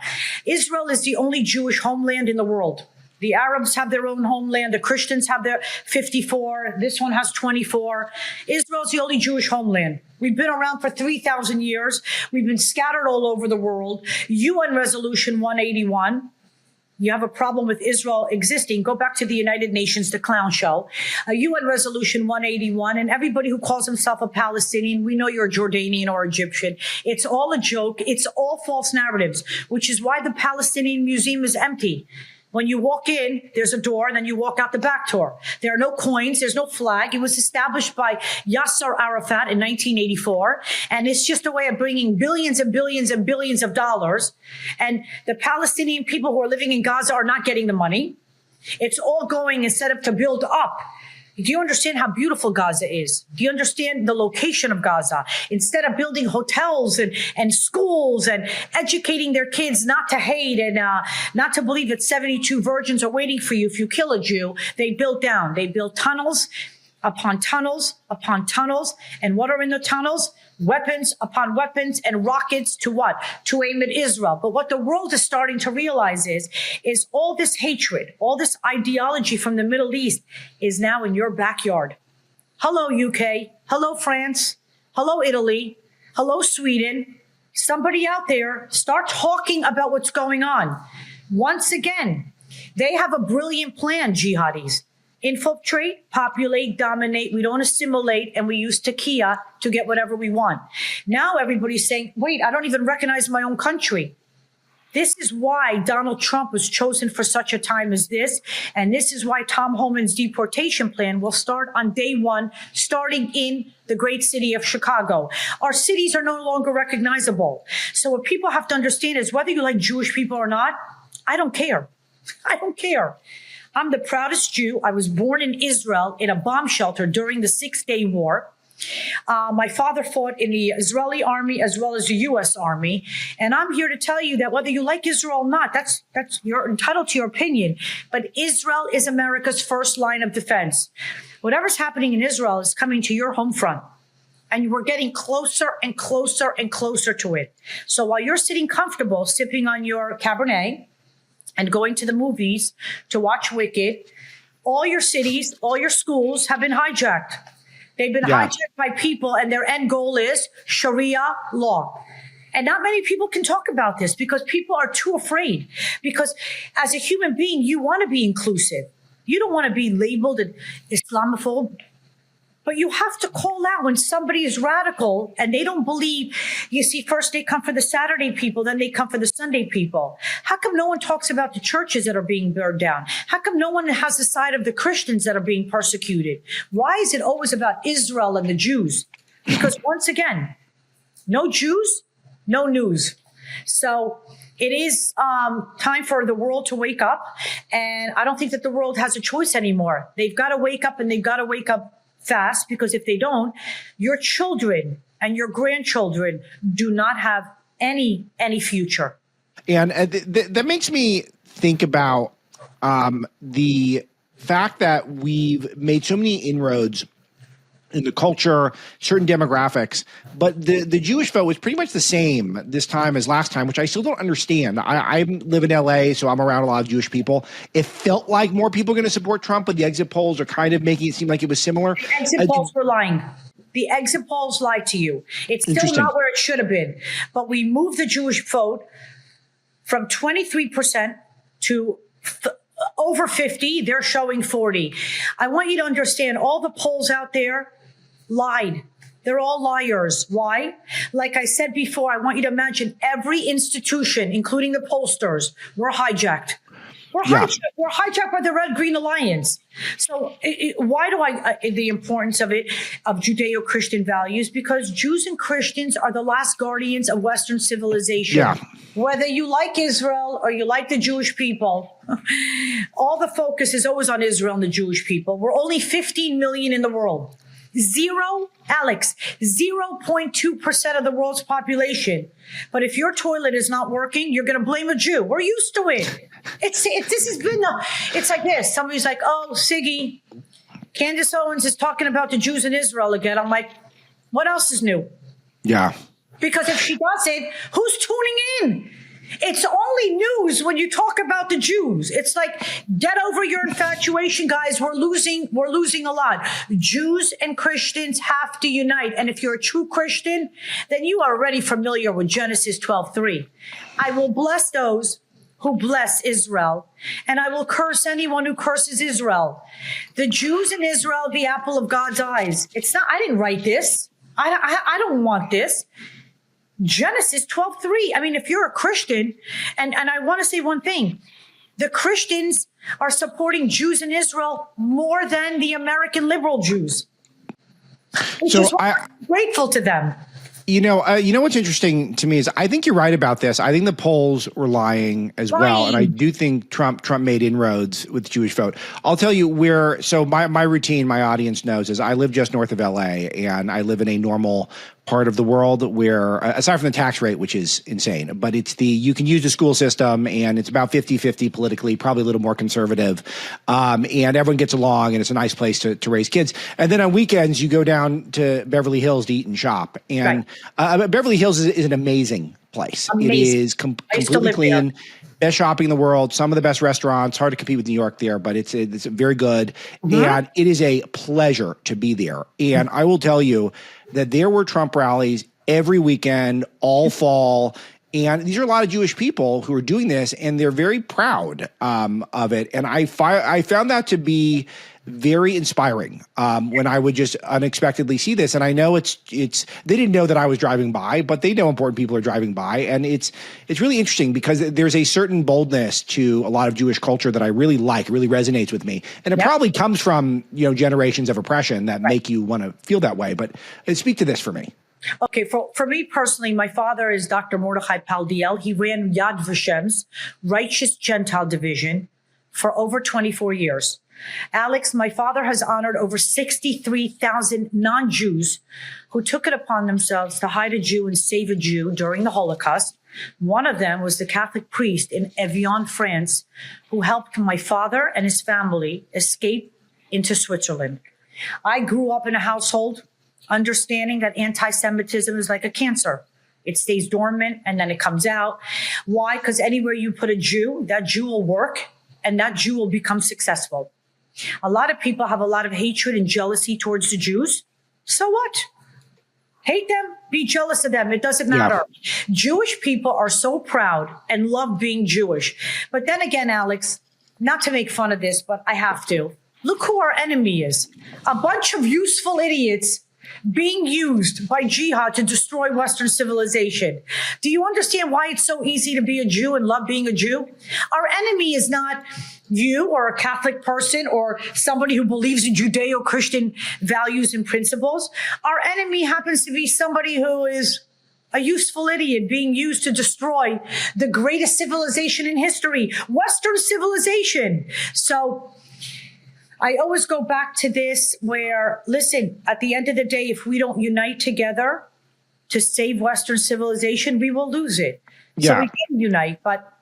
Israel is the only Jewish homeland in the world. The Arabs have their own homeland. The Christians have their 54. This one has 24. Israel's the only Jewish homeland. We've been around for 3,000 years. We've been scattered all over the world. UN Resolution 181. You have a problem with Israel existing, go back to the United Nations, the clown show. UN Resolution 181, and everybody who calls himself a Palestinian, we know you're Jordanian or Egyptian. It's all a joke. It's all false narratives, which is why the Palestinian Museum is empty. When you walk in, there's a door, and then you walk out the back door. There are no coins. There's no flag. It was established by Yasser Arafat in 1984. And it's just a way of bringing billions and billions and billions of dollars. And the Palestinian people who are living in Gaza are not getting the money. It's all going instead of to build up. Do you understand how beautiful Gaza is? Do you understand the location of Gaza? Instead of building hotels and schools and educating their kids not to hate and not to believe that 72 virgins are waiting for you if you kill a Jew, they built down. They built tunnels upon tunnels upon tunnels. And what are in the tunnels? Weapons upon weapons and rockets to what? To aim at Israel. But what the world is starting to realize is all this hatred, all this ideology from the Middle East is now in your backyard. Hello, UK. Hello, France. Hello, Italy. Hello, Sweden. Somebody out there, start talking about what's going on. Once again, they have a brilliant plan, jihadis. Infiltrate, populate, dominate. We don't assimilate, and we use taqiya to get whatever we want. Now everybody's saying, wait, I don't even recognize my own country. This is why Donald Trump was chosen for such a time as this. And this is why Tom Homan's deportation plan will start on day one, starting in the great city of Chicago. Our cities are no longer recognizable. So what people have to understand is whether you like Jewish people or not, I don't care. I don't care. I'm the proudest Jew. I was born in Israel in a bomb shelter during the 6-Day War. My father fought in the Israeli army as well as the U.S. army. And I'm here to tell you that whether you like Israel or not, that's you're entitled to your opinion. But Israel is America's first line of defense. Whatever's happening in Israel is coming to your home front. And we're getting closer and closer and closer to it. So while you're sitting comfortable, sipping on your Cabernet and going to the movies to watch Wicked, all your cities, all your schools have been hijacked. They've been hijacked by people, and their end goal is Sharia law. And not many people can talk about this because people are too afraid. Because as a human being, you want to be inclusive. You don't want to be labeled an Islamophobe. But you have to call out when somebody is radical and they don't believe. You see, first they come for the Saturday people, then they come for the Sunday people. How come no one talks about the churches that are being burned down? How come no one has the side of the Christians that are being persecuted? Why is it always about Israel and the Jews? Because once again, no Jews, no news. So it is time for the world to wake up. And I don't think that the world has a choice anymore. They've got to wake up, and they've got to wake up fast, because if they don't, your children and your grandchildren do not have any future. And that makes me think about the fact that we've made so many inroads in the culture, certain demographics, but the Jewish vote was pretty much the same this time as last time, which I still don't understand. I live in LA, so I'm around a lot of Jewish people. It felt like more people are going to support Trump, but the exit polls are kind of making it seem like it was similar. The exit polls were lying. The exit polls lied to you. It's still not where it should have been. But we moved the Jewish vote from 23% to over 50. They're showing 40. I want you to understand, all the polls out there lied. They're all liars. Why? Like I said before, I want you to imagine every institution, including the pollsters, were hijacked. We're hijacked by the Red Green Alliance. So why do the importance of it, of Judeo-Christian values? Because Jews and Christians are the last guardians of Western civilization. Yeah. Whether you like Israel or you like the Jewish people, all the focus is always on Israel and the Jewish people. We're only 15 million in the world. 0.2% of the world's population. But if your toilet is not working, you're going to blame a Jew. We're used to it. This has been it's like this. Somebody's like, oh, Siggy, Candace Owens is talking about the Jews in Israel again. I'm like, what else is new? Yeah. Because if she does it, who's tuning in? It's only news when you talk about the Jews. It's like, get over your infatuation, guys. We're losing a lot. Jews and Christians have to unite. And if you're a true Christian, then you are already familiar with Genesis 12:3. I will bless those who bless Israel, and I will curse anyone who curses Israel. The Jews in Israel, the apple of God's eyes. It's not, I didn't write this. I don't want this. Genesis 12:3. I mean, if you're a Christian, and I want to say one thing, the Christians are supporting Jews in Israel more than the American liberal Jews. So I'm grateful to them. You know what's interesting to me is I think you're right about this. I think the polls were lying as well, and I do think Trump made inroads with the Jewish vote. I'll tell you where. So my routine, my audience knows, is I live just north of LA, and I live in a normal part of the world where, aside from the tax rate, which is insane, but you can use the school system, and it's about 50-50 politically, probably a little more conservative, and everyone gets along, and it's a nice place to raise kids. And then on weekends, you go down to Beverly Hills to eat and shop, and Beverly Hills is an amazing place. Amazing. It is completely clean. Best shopping in the world, some of the best restaurants. Hard to compete with New York there, but it's very good. Mm-hmm. And it is a pleasure to be there. And I will tell you that there were Trump rallies every weekend, all fall. And these are a lot of Jewish people who are doing this, and they're very proud of it. And I found that to be very inspiring when I would just unexpectedly see this. And I know it's they didn't know that I was driving by, but they know important people are driving by. And it's really interesting because there's a certain boldness to a lot of Jewish culture that I really like, really resonates with me. And it probably comes from, generations of oppression that make you want to feel that way. But speak to this for me. Okay, for me personally, my father is Dr. Mordechai Paldiel. He ran Yad Vashem's Righteous Gentile Division for over 24 years. Alex, my father has honored over 63,000 non-Jews who took it upon themselves to hide a Jew and save a Jew during the Holocaust. One of them was the Catholic priest in Evian, France, who helped my father and his family escape into Switzerland. I grew up in a household understanding that anti-Semitism is like a cancer. It stays dormant and then it comes out. Why? Because anywhere you put a Jew, that Jew will work and that Jew will become successful. A lot of people have a lot of hatred and jealousy towards the Jews. So what? Hate them, be jealous of them. It doesn't matter. Yeah. Jewish people are so proud and love being Jewish. But then again, Alex, not to make fun of this, but I have to. Look who our enemy is. A bunch of useful idiots being used by jihad to destroy Western civilization. Do you understand why it's so easy to be a Jew and love being a Jew? Our enemy is not you or a Catholic person or somebody who believes in Judeo-Christian values and principles. Our enemy happens to be somebody who is a useful idiot being used to destroy the greatest civilization in history, Western civilization. So I always go back to this where, listen, at the end of the day, if we don't unite together to save Western civilization, we will lose it. Yeah. So we can unite, but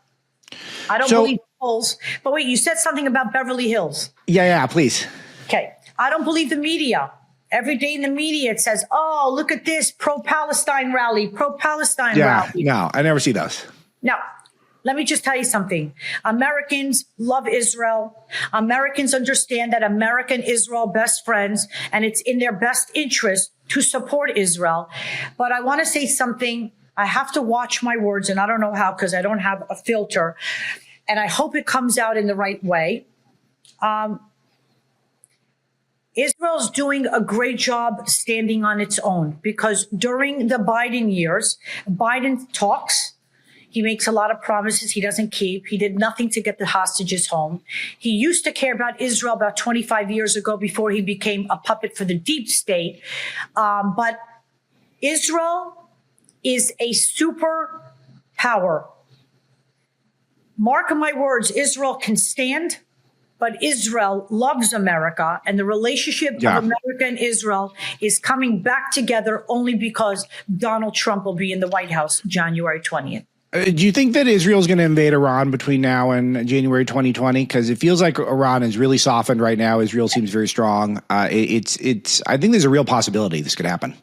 I don't believe polls. But wait, you said something about Beverly Hills. Yeah, please. Okay. I don't believe the media. Every day in the media, it says, oh, look at this pro-Palestine rally, pro-Palestine rally. No, I never see those. No. Let me just tell you something. Americans love Israel. Americans understand that America and Israel are best friends, and it's in their best interest to support Israel. But I want to say something. I have to watch my words, and I don't know how because I don't have a filter. And I hope it comes out in the right way. Israel's doing a great job standing on its own because during the Biden years, Biden talks. He makes a lot of promises he doesn't keep. He did nothing to get the hostages home. He used to care about Israel about 25 years ago before he became a puppet for the deep state. But Israel is a superpower. Mark my words, Israel can stand, but Israel loves America. And the relationship of America and Israel is coming back together only because Donald Trump will be in the White House January 20th. Do you think that Israel is going to invade Iran between now and January 2020? Because it feels like Iran is really softened right now. Israel seems very strong. I think there's a real possibility this could happen.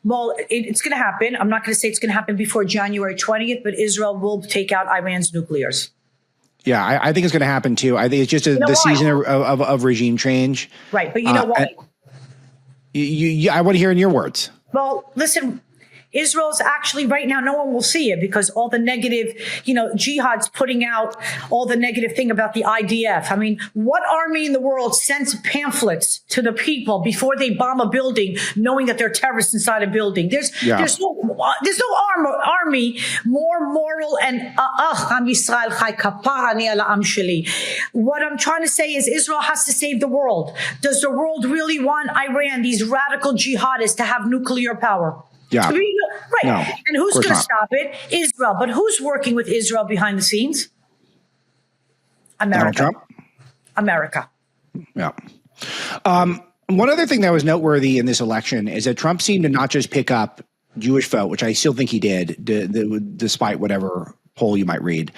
Well, it's going to happen. I'm not going to say it's going to happen before January 20th, but Israel will take out Iran's nuclears. Yeah, I think it's going to happen too. I think it's just the season of regime change. Right, but you know what? I want to hear in your words. Well, listen. Israel's actually right now, no one will see it because all the negative, jihad's putting out all the negative thing about the IDF. I mean, what army in the world sends pamphlets to the people before they bomb a building, knowing that there are terrorists inside a building? There's no army more moral and what I'm trying to say is Israel has to save the world. Does the world really want Iran, these radical jihadists, to have nuclear power? Yeah. Right. No, and who's going to stop it? Israel. But who's working with Israel behind the scenes? America. Donald Trump? America. Yeah. One other thing that was noteworthy in this election is that Trump seemed to not just pick up Jewish vote, which I still think he did, despite whatever poll you might read.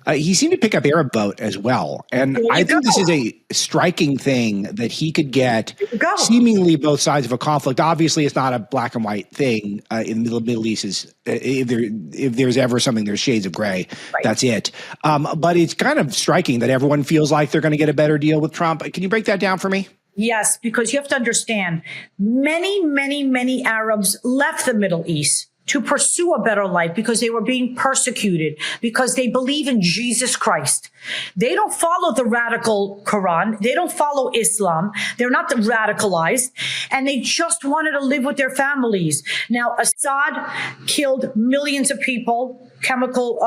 He seemed to pick up Arab vote as well. And I think this is a striking thing that he could get seemingly both sides of a conflict. Obviously, it's not a black and white thing in the Middle East. If there's ever something, there's shades of gray. Right. That's it. But it's kind of striking that everyone feels like they're going to get a better deal with Trump. Can you break that down for me? Yes, because you have to understand, many Arabs left the Middle East to pursue a better life because they were being persecuted, because they believe in Jesus Christ. They don't follow the radical Quran. They don't follow Islam. They're not radicalized. And they just wanted to live with their families. Now, Assad killed millions of people, chemical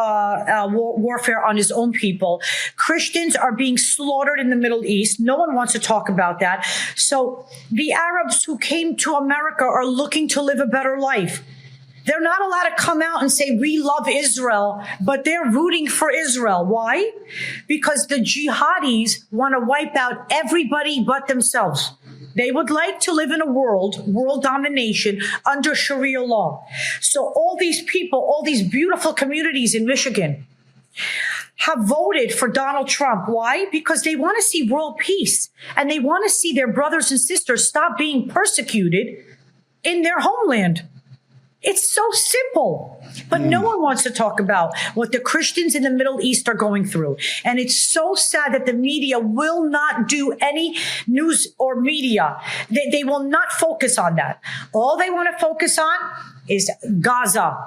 warfare on his own people. Christians are being slaughtered in the Middle East. No one wants to talk about that. So the Arabs who came to America are looking to live a better life. They're not allowed to come out and say, we love Israel, but they're rooting for Israel. Why? Because the jihadis want to wipe out everybody but themselves. They would like to live in a world domination under Sharia law. So all these people, all these beautiful communities in Michigan have voted for Donald Trump. Why? Because they want to see world peace and they want to see their brothers and sisters stop being persecuted in their homeland. It's so simple, but no one wants to talk about what the Christians in the Middle East are going through. And it's so sad that the media will not do any news or media. They will not focus on that. All they want to focus on is Gaza,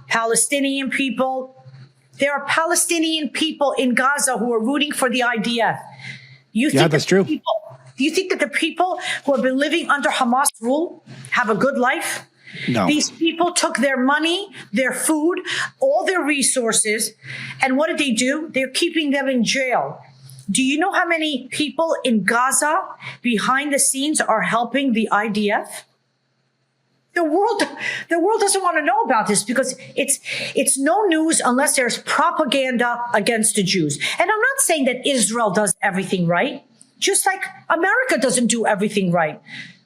Palestinian people. There are Palestinian people in Gaza who are rooting for the IDF. That's true. Do you think that the people who have been living under Hamas rule have a good life? No. These people took their money, their food, all their resources, and what did they do? They're keeping them in jail. Do you know how many people in Gaza behind the scenes are helping the IDF? The world doesn't want to know about this because it's no news unless there's propaganda against the Jews. And I'm not saying that Israel does everything right, just like America doesn't do everything right.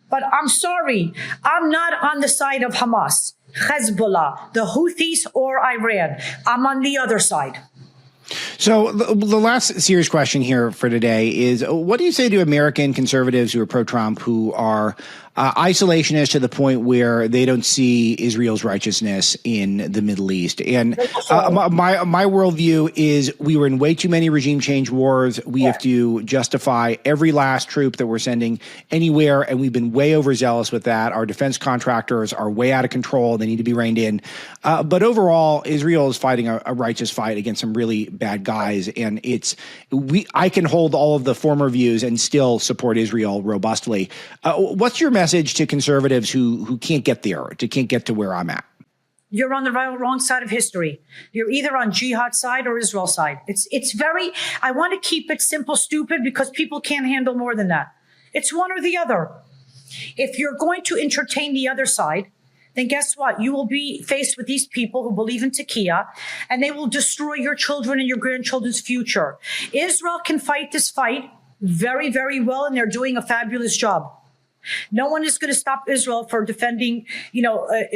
But I'm sorry, I'm not on the side of Hamas, Hezbollah, the Houthis, or Iran. I'm on the other side. So the last serious question here for today is, what do you say to American conservatives who are pro-Trump, who are isolationist to the point where they don't see Israel's righteousness in the Middle East? And my worldview is we were in way too many regime change wars. We have to justify every last troop that we're sending anywhere, and we've been way overzealous with that. Our defense contractors are way out of control. They need to be reined in. But overall, Israel is fighting a righteous fight against some really bad guys, and I can hold all of the former views and still support Israel robustly. What's your message to conservatives who can't get there, can't get to where I'm at? You're on the wrong side of history. You're either on jihad side or Israel side. I want to keep it simple, stupid, because people can't handle more than that. It's one or the other. If you're going to entertain the other side, then guess what? You will be faced with these people who believe in Taqiyya, and they will destroy your children and your grandchildren's future. Israel can fight this fight very, very well, and they're doing a fabulous job. No one is going to stop Israel for defending,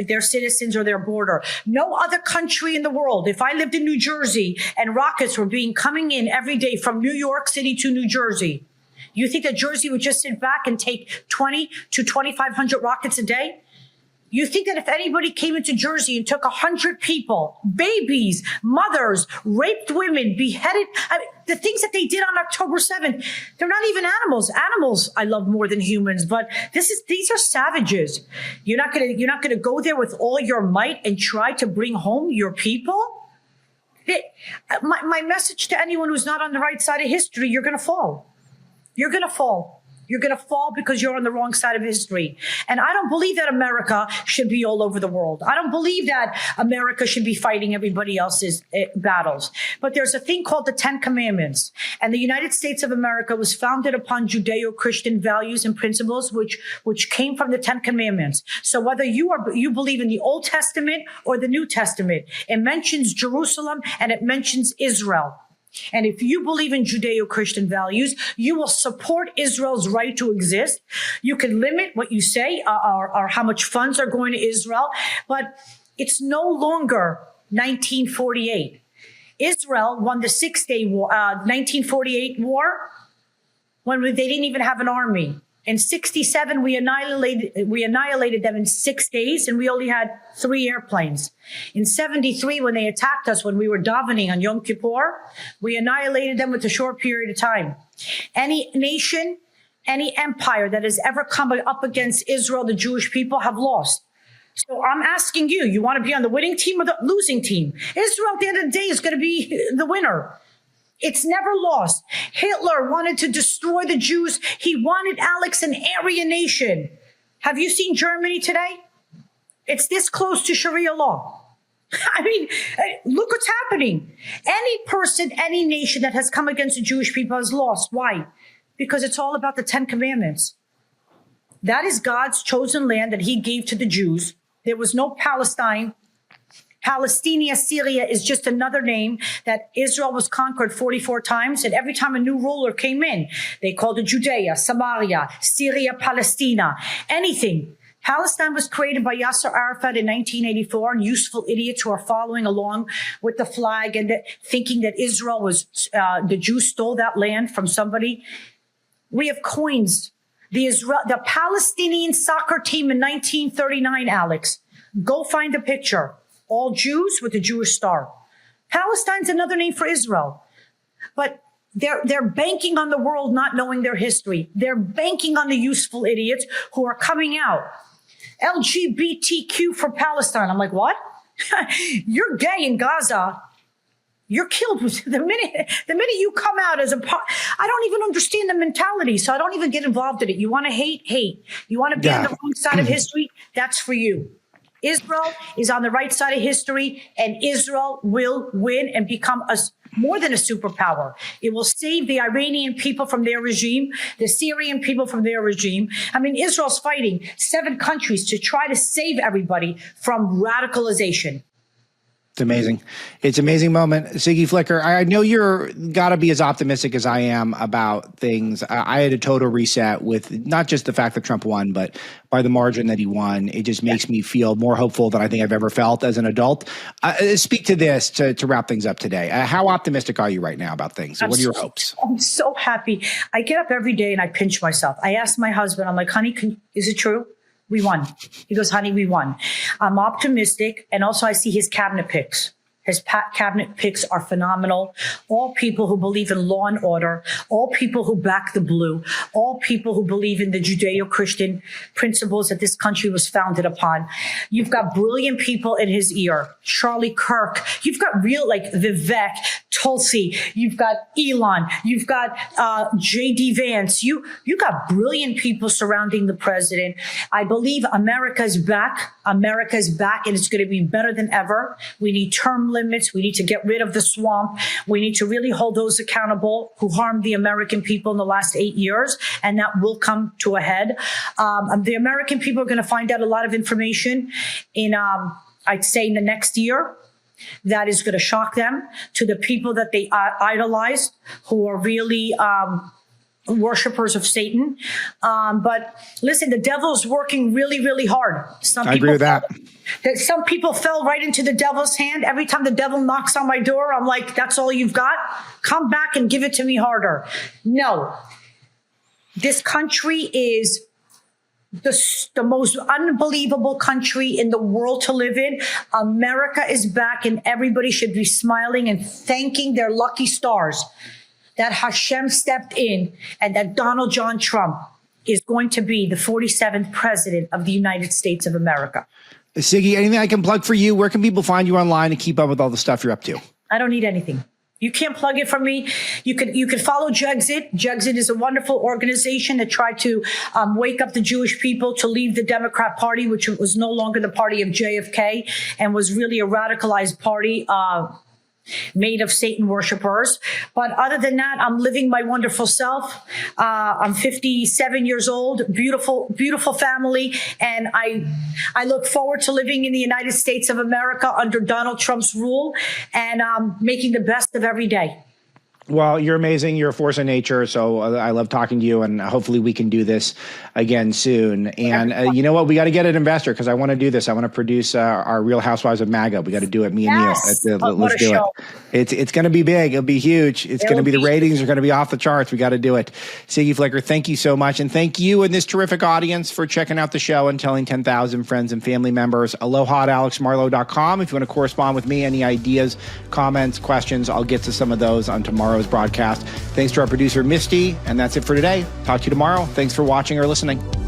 their citizens or their border. No other country in the world. If I lived in New Jersey and rockets were coming in every day from New York City to New Jersey, you think that Jersey would just sit back and take 20 to 2,500 rockets a day? You think that if anybody came into Jersey and took 100 people, babies, mothers, raped women, beheaded, the things that they did on October 7th, they're not even animals. Animals I love more than humans, but these are savages. You're not gonna go there with all your might and try to bring home your people? My message to anyone who's not on the right side of history, you're gonna fall. You're gonna fall. You're going to fall because you're on the wrong side of history. And I don't believe that America should be all over the world. I don't believe that America should be fighting everybody else's battles. But there's a thing called the 10 Commandments. And the United States of America was founded upon Judeo-Christian values and principles, which came from the 10 Commandments. So whether you believe in the Old Testament or the New Testament, it mentions Jerusalem and it mentions Israel. And if you believe in Judeo-Christian values, you will support Israel's right to exist. You can limit what you say or how much funds are going to Israel, but it's no longer 1948. Israel won the 6-day war, 1948 war, when they didn't even have an army. In 67, we annihilated them in 6 days, and we only had 3 airplanes. In 73, when they attacked us when we were davening on Yom Kippur, we annihilated them with a short period of time. Any nation, any empire that has ever come up against Israel, the Jewish people, have lost. So I'm asking you want to be on the winning team or the losing team? Israel, at the end of the day, is going to be the winner. It's never lost. Hitler wanted to destroy the Jews. He wanted, Alex, an Aryan nation. Have you seen Germany today? It's this close to Sharia law. I mean, look what's happening. Any person, any nation that has come against the Jewish people has lost. Why? Because it's all about the 10 Commandments. That is God's chosen land that he gave to the Jews There was no Palestine. Palestina, Syria is just another name that Israel was conquered 44 times. And every time a new ruler came in, they called it Judea, Samaria, Syria, Palestina, anything. Palestine was created by Yasser Arafat in 1984, and useful idiots who are following along with the flag and thinking that Israel was, the Jews stole that land from somebody. We have coins. The Palestinian soccer team in 1939, Alex, go find the picture. All Jews with a Jewish star. Palestine's another name for Israel. But they're banking on the world not knowing their history. They're banking on the useful idiots who are coming out. LGBTQ for Palestine. I'm like, what? You're gay in Gaza. You're killed with the minute you come out as a part. I don't even understand the mentality, so I don't even get involved in it. You want to hate? You want to be on the wrong side of history? That's for you. Israel is on the right side of history, and Israel will win and become more than a superpower. It will save the Iranian people from their regime, the Syrian people from their regime. I mean, Israel's fighting 7 countries to try to save everybody from radicalization. It's amazing. It's an amazing moment. Siggy Flicker, I know you're got to be as optimistic as I am about things. I had a total reset with not just the fact that Trump won, but by the margin that he won. It just makes me feel more hopeful than I think I've ever felt as an adult. Speak to this to wrap things up today. How optimistic are you right now about things? What are your hopes? I'm so happy. I get up every day and I pinch myself. I ask my husband, I'm like, honey, is it true? We won. He goes, honey, we won. I'm optimistic. And also I see his cabinet picks. His cabinet picks are phenomenal. All people who believe in law and order, all people who back the blue, all people who believe in the Judeo-Christian principles that this country was founded upon. You've got brilliant people in his ear. Charlie Kirk. You've got real like Vivek, Tulsi. You've got Elon. You've got J.D. Vance. You got brilliant people surrounding the president. I believe America's back. America's back, and it's going to be better than ever. We need term limits. We need to get rid of the swamp. We need to really hold those accountable who harmed the American people in the last 8 years, and that will come to a head. The American people are going to find out a lot of information in, I'd say, in the next year. That is going to shock them. To the people that they idolized, who are really worshipers of Satan. But listen, the devil's working really, really hard. I agree with that. Some people fell right into the devil's hand. Every time the devil knocks on my door, I'm like, that's all you've got? Come back and give it to me harder. No. This country is the most unbelievable country in the world to live in. America is back, and everybody should be smiling and thanking their lucky stars that Hashem stepped in and that Donald John Trump is going to be the 47th president of the United States of America. Siggy, anything I can plug for you? Where can people find you online and keep up with all the stuff you're up to? I don't need anything. You can't plug it from me. You could follow Jexit. Jexit is a wonderful organization that tried to wake up the Jewish people to leave the Democrat Party, which was no longer the party of JFK and was really a radicalized party made of Satan worshipers. But other than that, I'm living my wonderful self. I'm 57 years old, beautiful, beautiful family. And I look forward to living in the United States of America under Donald Trump's rule and making the best of every day. Well, you're amazing. You're a force of nature. So I love talking to you, and hopefully we can do this again soon. And you know what? We got to get an investor because I want to do this. I want to produce our Real Housewives of MAGA. We got to do it, me and you. Let's do it. It's going to be big. It'll be huge. It's going to be, the ratings are going to be off the charts. We got to do it. Siggy Flicker, thank you so much. And thank you and this terrific audience for checking out the show and telling 10,000 friends and family members. Aloha at alexmarlow.com. If you want to correspond with me, any ideas, comments, questions, I'll get to some of those on tomorrow's broadcast. Thanks to our producer, Misty. And that's it for today. Talk to you tomorrow. Thanks for watching or listening.